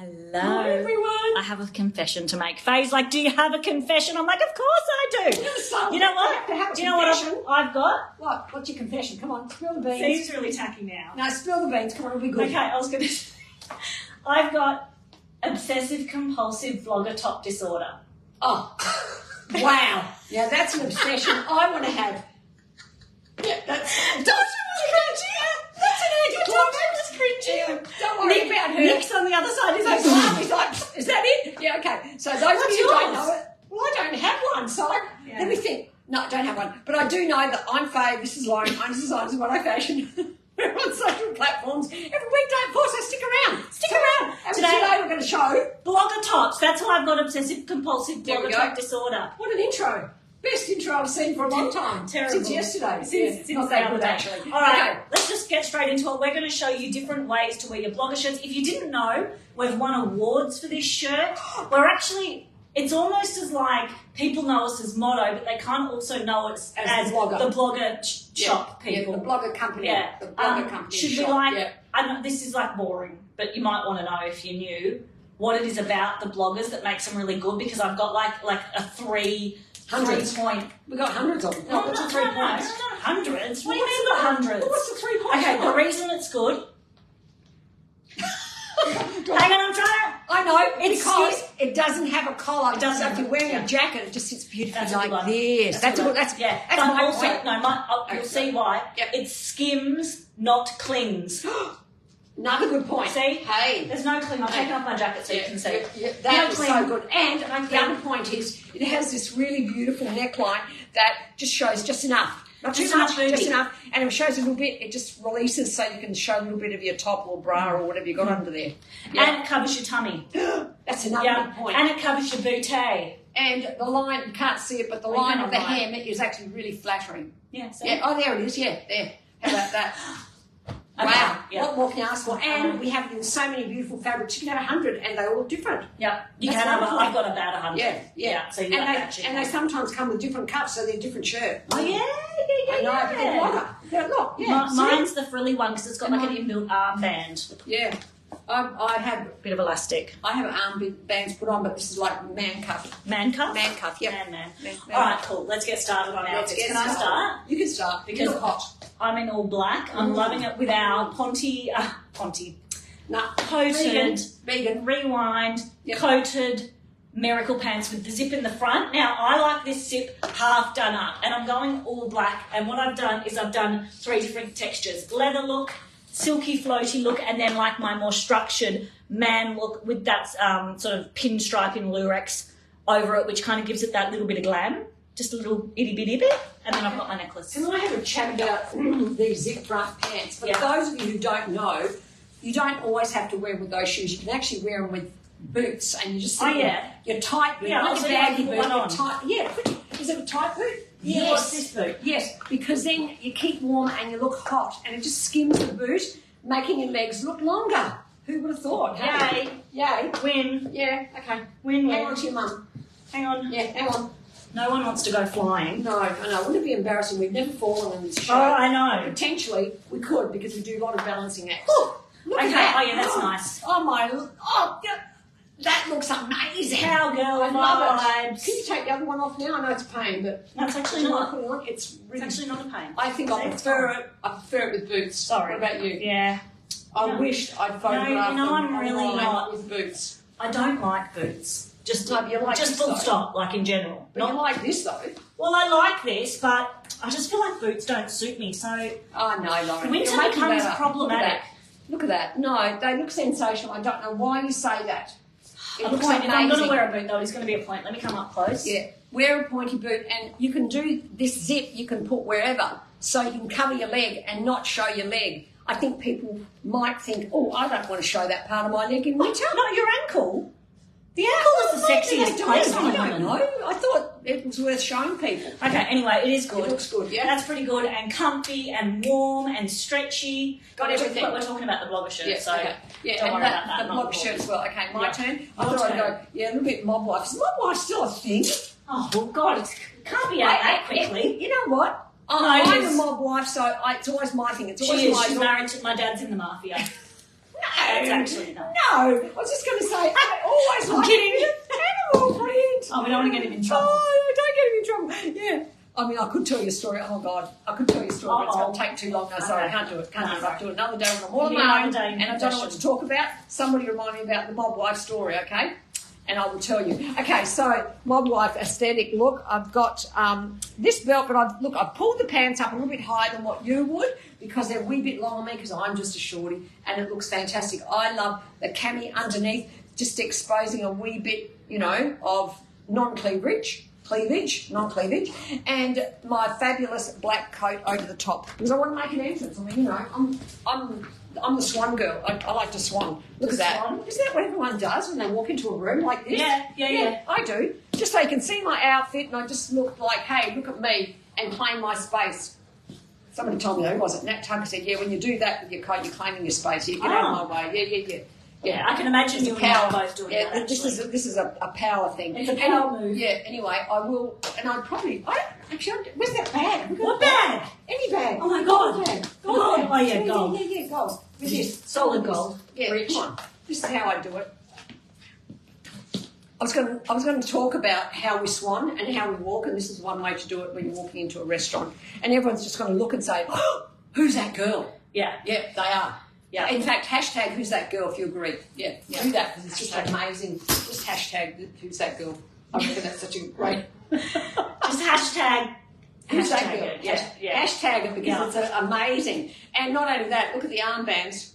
Hello. Hi, everyone. I have a confession to make. Faye's like, do you have a confession? I'm like, of course I do. You know what? Do you know what I've got? What? What's your confession? Come on, spill the beans. Faye's really tacky now. No, spill the beans. Come on, it'll be good. Okay, I was going to say, I've got obsessive-compulsive vlogger top disorder. Oh, wow. Yeah, that's an obsession I want to have. Yeah, that's... Don't worry about her. Nick's on the other side. He's like, He's like, is that it? Yeah, okay. So those of you who don't know it, well, I don't have one, so let me think. No, I don't have one. But I do know that I'm Faye, this is Lauren, I'm Design is what I fashion. We're on social platforms every weekday, so stick around. Stick around. And today we're going to show blogger tops. That's why I've got obsessive-compulsive vlogger top disorder. What an intro. Best intro I've seen for a long time. Terrible. Since yesterday. Since not the that other good, day. actually. All right, let's just get straight into it. We're going to show you different ways to wear your blogger shirts. If you didn't know, we've won awards for this shirt. We're actually, it's almost as like people know us as Motto, but they can't also know us as the blogger shop people. Yeah, the blogger company. Yeah. The blogger company should shop. we like, I know this is like boring, but you might want to know if you knew what it is about the bloggers that makes them really good, because I've got like a hundreds. 3 point. We got hundreds of them. No, What's the 3 points? Hundreds. What do you mean by hundreds? What's the 3 points? Okay, the reason it's good. Hang on, I'm trying to. I know, because it doesn't have a collar. It doesn't. So if you're wearing a jacket, it just sits beautifully That's like this. That's but my also, point. no, you'll see why. Yep. It skims, not clings. Another good point. See? Hey. There's no cling. I've taken off my jacket so you can see. That is so good. And the other point is, it has this really beautiful neckline that just shows just enough. Not too much, just enough. And it shows a little bit, it just releases so you can show a little bit of your top or bra or whatever you got under there. Yeah. And it covers your tummy. That's another good point. And it covers your bootay. And the line, you can't see it, but the line of the hem is actually really flattering. Yeah, see? Yeah. Oh, there it is. Yeah, there. How about that? Wow, what more can you ask for? And we have it in so many beautiful fabrics. You can have 100 and they're all different. Yeah, you can have. I've got about 100. Yeah. So you and they sometimes come with different cuts, so they're different shirt. Oh yeah. I know, but they're longer. They're look, yeah. Mine's the frilly one because it's got like an inbuilt armband. Yeah. I have a bit of elastic. I have armbands put on, but this is like man cuff. Man cuff? Man cuff, yeah. Man. All right, cool. Let's get started on our outfits. Can I start? You can start. Because you're hot. I'm in all black. I'm loving it with our Ponte. Coated, vegan, rewind, coated miracle pants with the zip in the front. Now, I like this zip half done up, and I'm going all black. And what I've done is I've done 3 different textures: leather look, silky floaty look, and then like my more structured man look with that sort of pinstripe in lurex over it, which kind of gives it that little bit of glam. Just a little itty bitty bit, and then I've got my necklace. Can I have a chat about these zip front pants? For those of you who don't know, you don't always have to wear with those shoes. You can actually wear them with boots, and you just your tight boot, not your baggy boot. Is it a tight boot? Yes. What's this boot? Yes, because then you keep warm and you look hot, and it just skims the boot, making your legs look longer. Who would have thought? Yay! Yay! Win. Yeah. Okay. Win. Hang on to your mum. Hang on. Yeah. Hang on. No one wants to go flying. No, I know. Wouldn't it be embarrassing? We've never fallen in this show. Oh, I know. Potentially, we could because we do a lot of balancing acts. Look at that. Oh, yeah, that's nice. That looks amazing. Cowgirl vibes. Can you take the other one off now? I know it's a pain, but no, it's actually not. It's actually not a pain. I think I prefer it with boots. Sorry. What about you? Yeah. I wished I'd photographed them I'm really not with boots. I don't like boots. Just just full stop, like in general. But you like this though. Well, I like this, but I just feel like boots don't suit me. So oh no, Lauren. Winter becomes problematic. Look at that. No, they look sensational. I don't know why you say that. If I'm going to wear a boot though, it's going to be a point. Let me come up close. Yeah, wear a pointy boot, and you can do this zip. You can put wherever, so you can cover your leg and not show your leg. I think people might think, oh, I don't want to show that part of my leg in winter. Not your ankle. The ankle is the sexiest place on I don't know. I thought it was worth showing people. Okay, anyway, it is good. It looks good, yeah. That's pretty good and comfy and warm and stretchy. Got everything. But we're talking about the blogger shirt, so yeah, don't worry about that. The blogger shirt as well. Okay, my turn. I thought I'd go, a little bit mob wife. Is mob wife still a thing? Oh, well, God, it can't be out that quickly. You know what? I'm a mob wife, so it's always my thing. It's always she's married to my dad's in the mafia. That's actually not. No, I was just going to say, I always I'm kidding. animal print. Oh, we don't want to get him in trouble. Oh, don't get him in trouble. Yeah. I mean, I could tell you a story. Oh, God. I could tell you a story, but it's going to take too long. No, sorry, I can't do it. Can't do it. I'll do it another day when I'm all on my own and I don't know what to talk about. Somebody remind me about the mob wife story, okay? And I will tell you. Okay, so mob wife aesthetic look. I've got this belt, but I've pulled the pants up a little bit higher than what you would because they're a wee bit long on me because I'm just a shorty and it looks fantastic. I love the cami underneath, just exposing a wee bit, you know, of non-cleavage. Non-cleavage, and my fabulous black coat over the top because I want to make an entrance. I mean, you know, I'm the swan girl. I like to swan. Look at that. Swan? Isn't that what everyone does when they walk into a room like this? Yeah. I do. Just so you can see my outfit, and I just look like, hey, look at me, and claim my space. Somebody told me, who was it? Nat Tucker said, yeah, when you do that with your coat, you're claiming your space. You get out of my way. Yeah, I can imagine you and I both doing that. Yeah, this is a power thing. It's a power move. Yeah. Anyway, I will, and where's that bag? What bag? Any bag. Oh my God. Gold. Oh yeah, gold. Yeah, gold. With this solid gold. Yeah, Rich. come on. This is how I do it. I was going to talk about how we swan and how we walk, and this is one way to do it when you're walking into a restaurant, and everyone's just going to look and say, oh, "Who's that girl?" Yeah, they are. Yeah. In fact, hashtag who's that girl if you agree. Yeah. Do that because it's just amazing. Just hashtag who's that girl. I reckon that's such a great. Just hashtag who's that girl. Yeah. Hashtag it because it's amazing. And not only that, look at the armbands.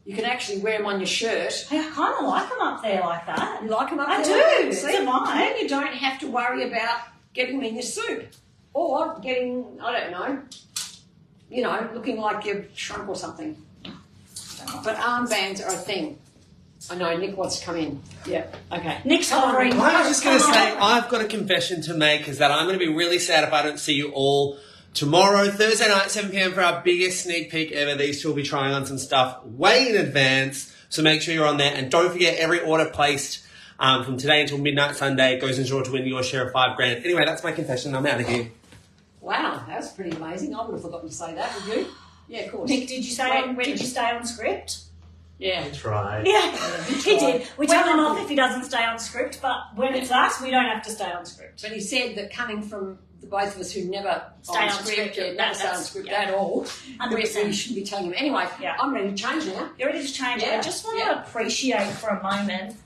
You can actually wear them on your shirt. Hey, I kind of like them up there like that. You like them up there? I do. See? It's a vibe. Then you don't have to worry about getting them in your suit or getting, I don't know, you know, looking like you've shrunk or something. But armbands are a thing. I know, Nick wants to come in. Yeah, okay. Nick's hovering. I was just going to say, I've got a confession to make, is that I'm going to be really sad if I don't see you all tomorrow, Thursday night, 7 p.m, for our biggest sneak peek ever. These two will be trying on some stuff way in advance, so make sure you're on there. And don't forget, every order placed from today until midnight Sunday goes insured to win your share of $5,000. Anyway, that's my confession. I'm out of here. Wow, that's pretty amazing. I would have forgotten to say that, would you? Yeah, of course. Nick, did you stay on script? Yeah. I tried. Yeah, he did. We tell him off if he doesn't stay on script, but when it's us, we don't have to stay on script. But he said that coming from the both of us who never stay on script, never stay on script at all, 100%. we should be telling him. Anyway, I'm ready to change now. You're ready to change it. I just want to appreciate for a moment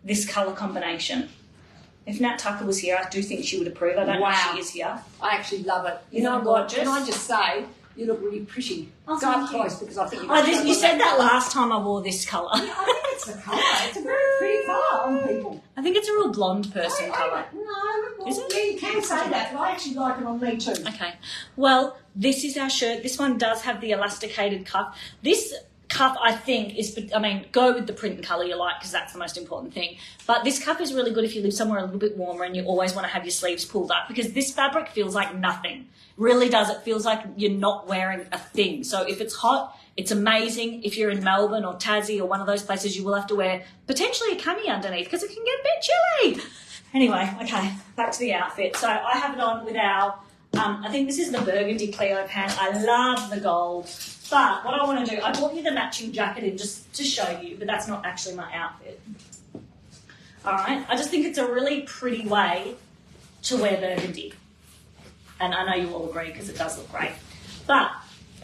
this colour combination. If Nat Tucker was here, I do think she would approve. I don't know if she is here. I actually love it. You Isn't know it what? gorgeous? Can I just say, you look really pretty. Oh, Go up close because I think you said that last time I wore this colour. I think it's the colour. It's a very pretty colour on people. I think it's a real blonde person colour. No, is it? Yeah, you can say that, but I actually like it on me too. Okay. Well, this is our shirt. This one does have the elasticated cuff. This cuff, I think, go with the print and colour you like because that's the most important thing. But this cuff is really good if you live somewhere a little bit warmer and you always want to have your sleeves pulled up because this fabric feels like nothing. Really does. It feels like you're not wearing a thing. So if it's hot, it's amazing. If you're in Melbourne or Tassie or one of those places, you will have to wear potentially a cami underneath because it can get a bit chilly. Anyway, okay, back to the outfit. So I have it on with our, I think this is the burgundy Cleo pant. I love the gold. But what I want to do, I bought you the matching jacket in just to show you, but that's not actually my outfit. All right, I just think it's a really pretty way to wear burgundy. And I know you all agree because it does look great. But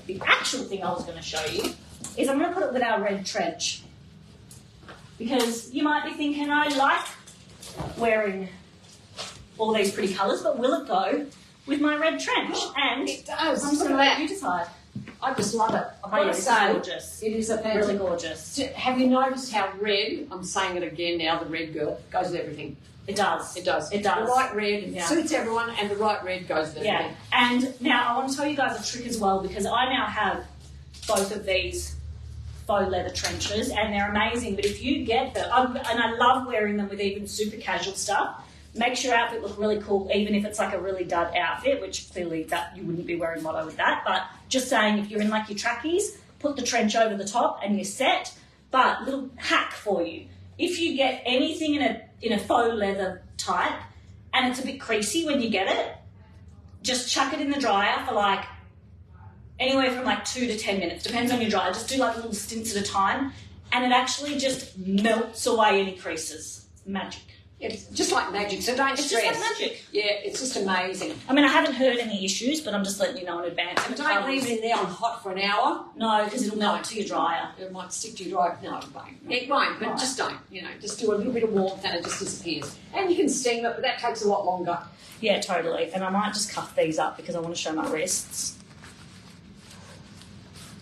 the actual thing I was going to show you is I'm going to put it with our red trench. Because you might be thinking, I like wearing all these pretty colours, but will it go with my red trench? And it does. I'm just going to let you decide. I just love it. Oh, yeah, it's gorgeous. It is a really gorgeous. Have you noticed how red, I'm saying it again now, the red girl, goes with everything? It does. It does. It does. The right red suits everyone and the right red goes with everything. Yeah. And now I want to tell you guys a trick as well because I now have both of these faux leather trenches and they're amazing. But if you get them, and I love wearing them with even super casual stuff, makes your outfit look really cool, even if it's like a really dud outfit, which clearly that you wouldn't be wearing motto with that. But just saying, if you're in like your trackies, put the trench over the top and you're set. But little hack for you. If you get anything in a faux leather type and it's a bit creasy when you get it, just chuck it in the dryer for like anywhere from like 2 to 10 minutes, depends on your dryer. Just do like little stints at a time, and it actually just melts away any creases. It's magic. It's just like magic, so don't It's stress. just like magic. Yeah, it's just amazing. I mean, I haven't heard any issues, but I'm just letting you know in advance. And don't leave it in there on hot for an hour. No, because it'll melt to your dryer. It might stick to your dryer. No, it won't. It won't, but just don't. Just do a little bit of warmth and it just disappears. And you can steam it, but that takes a lot longer. Yeah, totally. And I might just cuff these up because I want to show my wrists.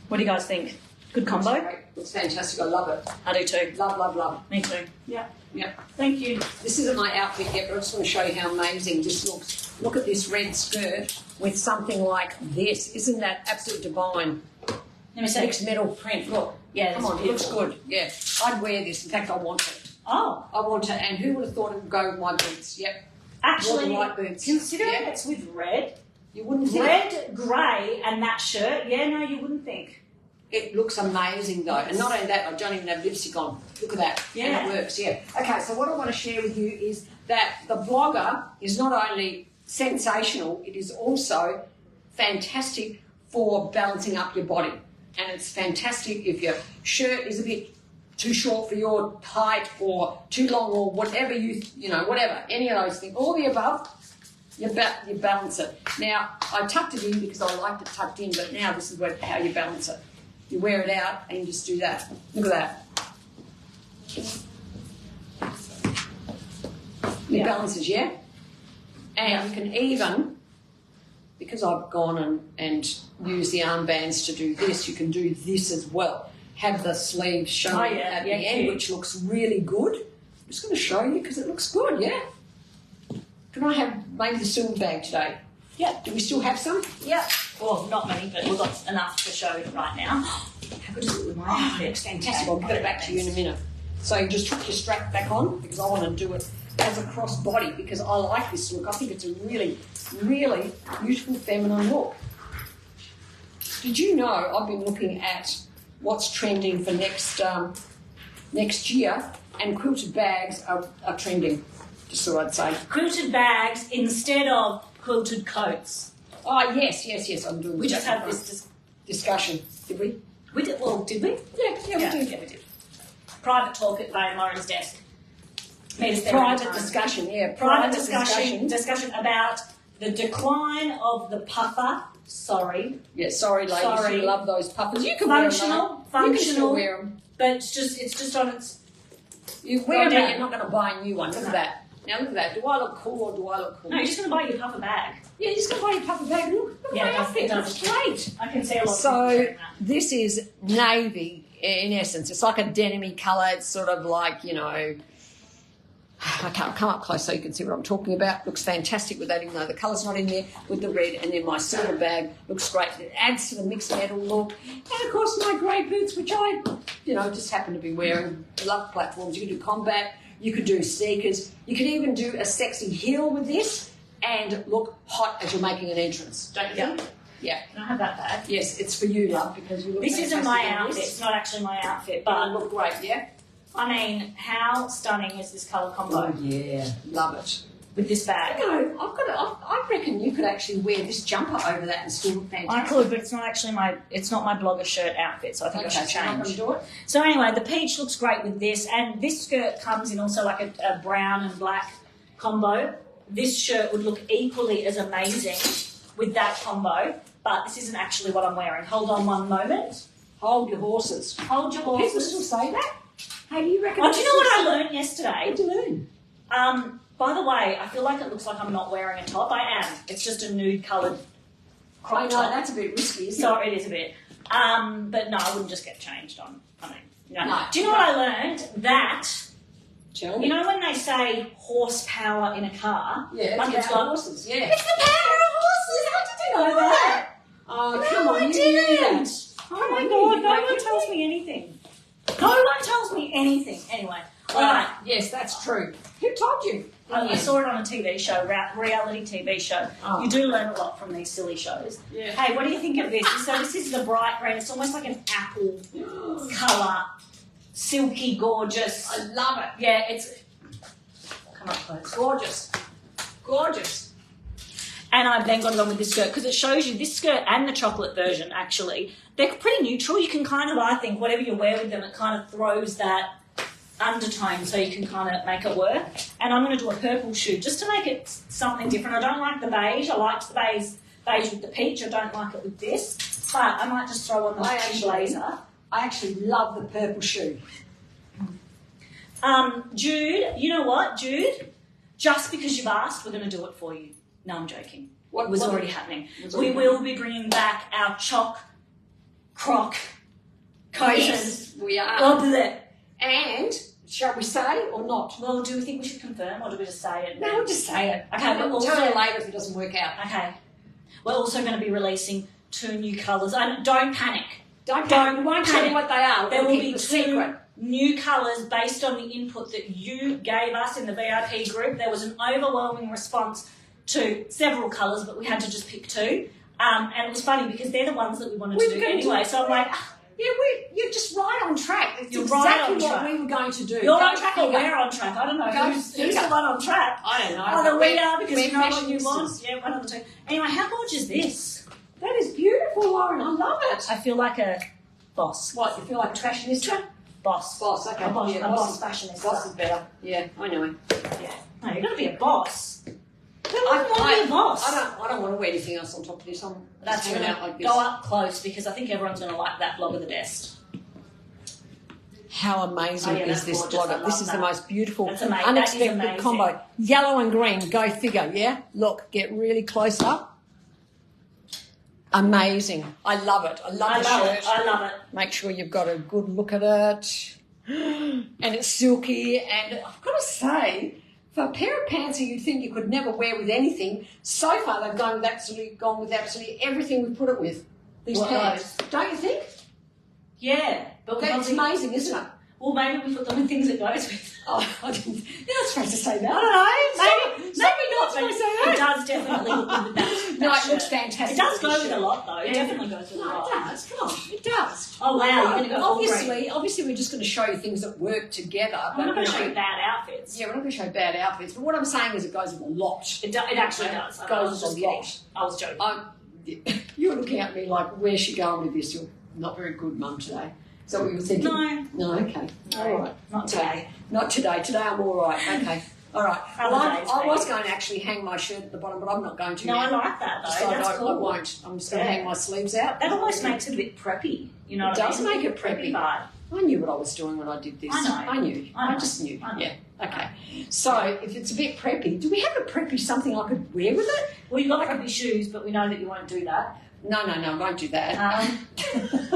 What do you guys think? Good combo? It's fantastic. I love it. I do too. Love, love, love. Me too. Yeah. Yeah. Thank you. This isn't my outfit yet, but I just want to show you how amazing this looks. Look at this red skirt with something like this. Isn't that absolutely divine? Let me see. Mixed metal print. Look. Yeah, Come that's on, it looks beautiful. good. Yeah. I'd wear this. In fact, I want it. Oh. I want it. And who would have thought it would go with my boots? Yep. Actually, white boots. considering Yeah. it's with red, You wouldn't think red, grey, and that shirt, yeah, no, you wouldn't think. it looks amazing though. And not only that, I don't even have lipstick on. Look at that. Yeah. And it works, yeah. Okay, so what I want to share with you is that the blogger is not only sensational, it is also fantastic for balancing up your body. And it's fantastic if your shirt is a bit too short for your height or too long or whatever whatever, any of those things, all the above, you balance it. Now, I tucked it in because I liked it tucked in, but now this is how you balance it. You wear it out and you just do that. Look at that. It balances, yeah? And you can even, because I've gone and used the armbands to do this, you can do this as well. Have the sleeves showing at the end, which looks really good. I'm just going to show you because it looks good, yeah? Can I have maybe the silver bag today? Yeah. Do we still have some? Yeah. Well, not many, but we've got enough to show right now. How good is it with my outfit? It's fantastic. I'll give it back to you in a minute. So you just hook your strap back on because I want to do it as a cross body because I like this look. I think it's a really, really beautiful feminine look. Did you know I've been looking at what's trending for next year, and quilted bags are trending, just so I'd say. Quilted bags instead of quilted coats. Oh, yes, I'm doing We just had this discussion, did we? We did, well, did we? Yeah, we did. Yeah, we did. Private talk at Faye and Lauren's desk. Meet us there Private anytime. discussion, yeah. Private discussion about the decline of the puffer. Sorry. Yeah, sorry, ladies. Sorry. You love those puffers. You can Functional, wear them. You can still wear them. but it's just on its. You wear them, down. but you're not going to buy a new one. Look at that. Now look at that. Do I look cool or do I look cool? No, you're just going to buy your puffer bag. Yeah, you're just going to buy your puffer bag. Look at my outfit. it does. It's great. I can see a lot. So of people doing that. this is navy in essence. It's like a denim-y colour. It's sort of like, I can't come up close so you can see what I'm talking about. Looks fantastic with that, even though the colour's not in there, with the red. And then my silver bag looks great. It adds to the mixed metal look. And, of course, my grey boots, which I, just happen to be wearing. Love platforms. You can do combat. You could do sneakers. You could even do a sexy heel with this and look hot as you're making an entrance. Don't you think? Yeah. Can I have that bag? Yes, it's for you, love, because you look This isn't my fantastic in outfit. this. It's not actually my outfit, But but you look great, yeah? I mean, how stunning is this colour combo yeah. Love it. with this bag? I reckon you could actually wear this jumper over that and still look I fantastic. could, but it's not actually it's not my blogger shirt outfit, so I think I should so you're not change. going to do it? So anyway, the peach looks great with this, and this skirt comes in also like a brown and black combo. This shirt would look equally as amazing with that combo, but this isn't actually what I'm wearing. Hold on one moment. Hold your horses. Hold your People horses. still say that? Hey, do you reckon? Oh, do you know what I learned yesterday? What did you learn? By the way, I feel like it looks like I'm not wearing a top. I am. It's just a nude coloured crop I know, top. that's a bit risky, isn't So it? it is a bit. But no, I wouldn't just get changed on. No. Do you know No. what I learned? That, Tell me. you know when they say horsepower in a car? Yeah, like it's it's about got, horses, yeah. it's the power of horses. How did you know that? Oh, No, come on, I you didn't. knew that. Oh my you God, knew no that, one didn't tells you? me anything. No one tells me anything. Anyway, all right. Yes, that's true. Who told you? I saw it on a TV show, reality TV show. Oh. You do learn a lot from these silly shows. Yeah. Hey, what do you think of this? So this is the bright green. It's almost like an apple colour, silky, gorgeous. I love it. Yeah, it's. Come up close. Gorgeous. Gorgeous. And I've then got it on with this skirt because it shows you this skirt and the chocolate version, actually. They're pretty neutral. You can kind of, I think, whatever you wear with them, it kind of throws that undertone so you can kind of make it work. And I'm going to do a purple shoe just to make it something different. I don't like the beige. I liked the beige with the peach. I don't like it with this. But I might just throw on the blazer. I actually love the purple shoe. Jude, you know what, Jude? Just because you've asked, we're going to do it for you. No, I'm joking. It was already happening. We will be bringing back our croc coated. Yes, we are. Oh, and shall we say or not? well, do we think we should confirm or do we just say it? No, we'll just say it. Okay, but we'll tell you later if it doesn't work out. Okay. We're also going to be releasing 2 new colours. Don't panic. Don't we won't tell you what they are. There will be 2 secret. new colours based on the input that you gave us in the VIP group. There was an overwhelming response to several colours, but we had to just pick 2. And it was funny because they're the ones that we wanted to do anyway. So I'm like, yeah, you're just right on track. It's You're exactly right on what track. we were going to do. You're on track or we're on track? I don't know. Who's the one on track? I don't know. Either we are because we're you know what you fashionistas. want. Yeah, one of the 2. Anyway, how gorgeous is this? That is beautiful, Lauren. I love it. I feel like a boss. What, you feel like a fashionista? Boss. Boss, okay. A boss, Yeah, a boss fashionista. Boss is better. Yeah, I know him. Yeah. No, you've got to be a boss. Who I wouldn't want to be a boss? I don't want to wear anything else on top of this. I'm That's hanging going out like to this. go up close because I think everyone's going to like that blogger the best. How amazing Oh, yeah, is that's this gorgeous. I blogger? love This is that. the most beautiful, That's amazing. That is unexpected amazing. combo. Yellow and green, go figure, yeah? Look, get really close up. Amazing. I love it. I love the shirt. I love it. Make sure you've got a good look at it. And it's silky. And I've got to say, for a pair of pants that you'd think you could never wear with anything, so far they've gone with absolutely everything we put it with. These What pants. Don't you think? Yeah. But That's amazing, isn't it? Well, maybe we put them in things it goes with. Oh, I didn't. You're not supposed to say that. I don't know. Maybe not. supposed to But say that. it does definitely look good with that. No, that it looks shirt. fantastic. It does go with with the a shirt. lot, though. It Yeah. definitely goes with a No, lot. it does. Come on, it does. Oh, wow. You're going to go all green. Obviously, we're just going to show you things that work together. I'm not going to show you bad outfits. Yeah, we're not going to show bad outfits, but what I'm saying is it goes with a lot. It actually does. It I goes was with just a lot. kidding. I was joking. You're looking at me like, where's she going with this? You're not very good, Mum, today. Is that what you were thinking? No. No, okay. All right. Not today. Not today. Today I'm all right. Okay. All right. Other Well, days, I was maybe. going to actually hang my shirt at the bottom, but I'm not going to. No, now. I like that, though. Decided That's I cool. won't. I'm just going to Yeah. hang my sleeves out. That almost makes it a bit preppy. You know It what I does mean? make it preppy. vibe. I knew what I was doing when I did this. I know. I knew. I know. I just knew. I know. Yeah. Okay. So if it's a bit preppy, do we have a preppy something I could wear with it? Well, you've got preppy shoes, but we know that you won't do that. No, I won't do that.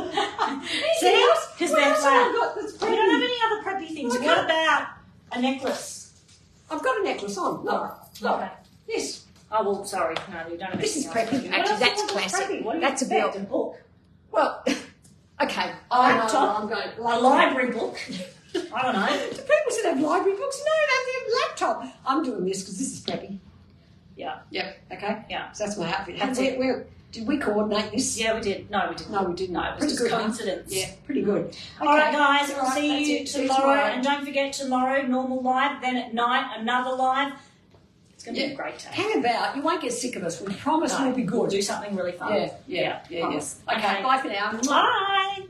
See? Because What they're else have I flat. got that's We don't have preppy? any other preppy things. Okay. What about a necklace? I've got a necklace on. Look. Okay. This. Oh, well, sorry. No, you don't have This is anything else preppy. What Actually, else that's is classic. preppy? What do you That's a expect? belt. A book? Well, okay. Laptop? I'm going. A library book? I don't know. Do people still have library books? No, they have laptop. I'm doing this because this is preppy. Yeah. Yep. Okay. Yeah. So that's my outfit. That's it. Did we coordinate this? Yeah, we did. No, we didn't. No, we didn't. No, it was Pretty just good, huh? coincidence. Yeah, pretty good. Okay. All right, guys, All we'll right, see that's you it. See you tomorrow. And don't forget, tomorrow, normal live. Then at night, another live. It's going to be a great day. Hang about. You won't get sick of us. We promise No, we'll be We'll good. do something really fun. Yeah. Promise. Okay, bye for now. Bye.